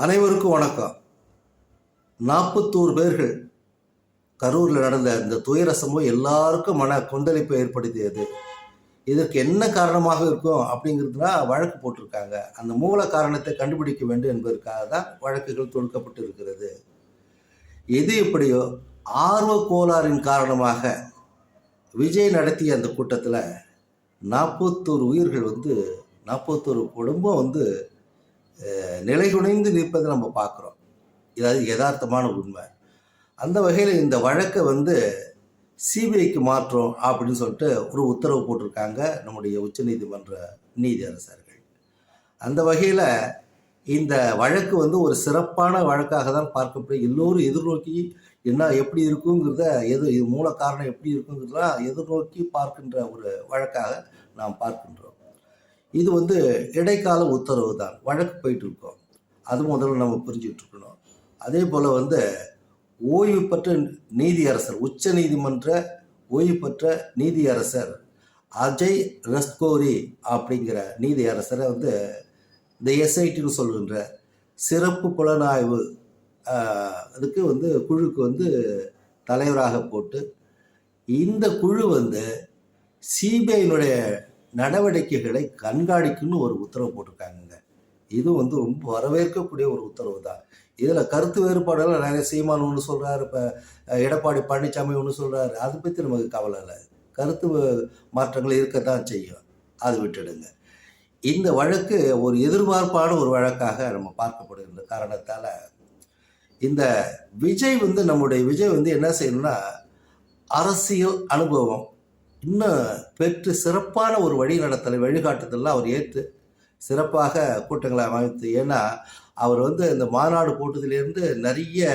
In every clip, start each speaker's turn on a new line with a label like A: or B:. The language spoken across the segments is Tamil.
A: அனைவருக்கும் வணக்கம். 41 பேர்கள் கரூரில் நடந்த இந்த துயர சம்பவம் எல்லாருக்கும் மன கொந்தளிப்பை ஏற்படுத்தியது. இதற்கு என்ன காரணமாக இருக்கும் அப்படிங்கிறதுனா வழக்கு போட்டிருக்காங்க. அந்த மூல காரணத்தை கண்டுபிடிக்க வேண்டும் என்பதற்காக தான் வழக்குகள் தொடுக்கப்பட்டு இருக்கிறது. எது எப்படியோ ஆர்வ கோளாறின் காரணமாக விஜய் நடத்திய அந்த கூட்டத்தில் 41 உயிர்கள் 41 குடும்பம் நிலைகுலைந்து நிற்பதை நம்ம பார்க்குறோம். இதாவது யதார்த்தமான உண்மை. அந்த வகையில் இந்த வழக்கை சிபிஐக்கு மாற்றோம் அப்படின்னு சொல்லிட்டு ஒரு உத்தரவு போட்டிருக்காங்க நம்முடைய உச்சநீதிமன்ற நீதியரசர்கள். அந்த வகையில் இந்த வழக்கு ஒரு சிறப்பான வழக்காக தான் பார்க்கப்படும். எல்லோரும் எதிர்நோக்கி எப்படி இருக்குங்கிறத இது மூல காரணம் எப்படி இருக்குங்கிறதெல்லாம் எதிர்நோக்கி பார்க்கின்ற ஒரு வழக்காக நாம் பார்க்கின்றோம். இது இடைக்கால உத்தரவு தான். வழக்கு போயிட்டு இருக்கோம். அது முதல்ல நம்ம புரிஞ்சுக்கிட்டு இருக்கணும். அதே போல் ஓய்வு பெற்ற நீதியரசர், உச்ச நீதிமன்ற ஓய்வு பெற்ற நீதியரசர் அஜய் ரஸ்தோரி அப்படிங்கிற நீதியரசரை இந்த எஸ்ஐடின்னு சொல்கின்ற சிறப்பு புலனாய்வு அதுக்கு குழுக்கு தலைவராக போட்டு இந்த குழு சிபிஐனுடைய நடவடிக்கைகளை கண்காணிக்குன்னு ஒரு உத்தரவு போட்டிருக்காங்க. இது ரொம்ப வரவேற்கக்கூடிய ஒரு உத்தரவு தான். இதில் கருத்து வேறுபாடுகள் நிறைய. சீமான் ஒன்று சொல்கிறார், இப்போ எடப்பாடி பழனிசாமி ஒன்று சொல்கிறாரு. அதை பற்றி நமக்கு கவலை இல்லை. கருத்து மாற்றங்கள் இருக்கத்தான் செய்யும். அது விட்டுடுங்க. இந்த வழக்கு ஒரு எதிர்பார்ப்பான ஒரு வழக்காக நம்ம பார்க்கப்படுகின்ற காரணத்தால் இந்த விஜய் நம்முடைய விஜய் என்ன செய்யணும்னா, அரசியல் அனுபவம் இன்னும் பெற்று சிறப்பான ஒரு வழிநடத்தலை வழிகாட்டுதலாம் அவர் ஏற்று சிறப்பாக கூட்டங்களை அமைத்து. ஏன்னா அவர் இந்த மாநாடு போட்டதிலேருந்து நிறைய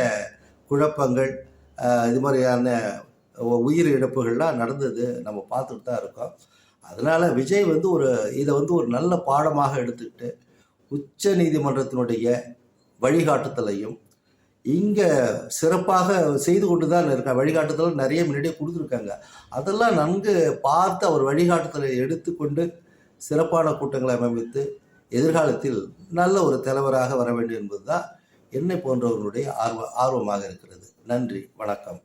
A: குழப்பங்கள், இது மாதிரியான உயிர் இழப்புகள்லாம் நடந்தது நம்ம பார்த்துட்டு தான் இருக்கோம். அதனால் விஜய் இதை ஒரு நல்ல பாடமாக எடுத்துக்கிட்டு உச்ச நீதிமன்றத்தினுடைய வழிகாட்டுதலையும் இங்கே சிறப்பாக செய்து கொண்டு தான் இருக்காங்க. வழிகாட்டுதல் நிறைய முன்னாடியே கொடுத்துருக்காங்க. அதெல்லாம் நன்கு பார்த்து அவர் வழிகாட்டுதலை எடுத்துக்கொண்டு சிறப்பான கூட்டங்களை அமைத்து எதிர்காலத்தில் நல்ல ஒரு தலைவராக வர வேண்டும் என்பது தான் என்னை போன்றவர்களுடைய ஆர்வமாக இருக்கிறது. நன்றி, வணக்கம்.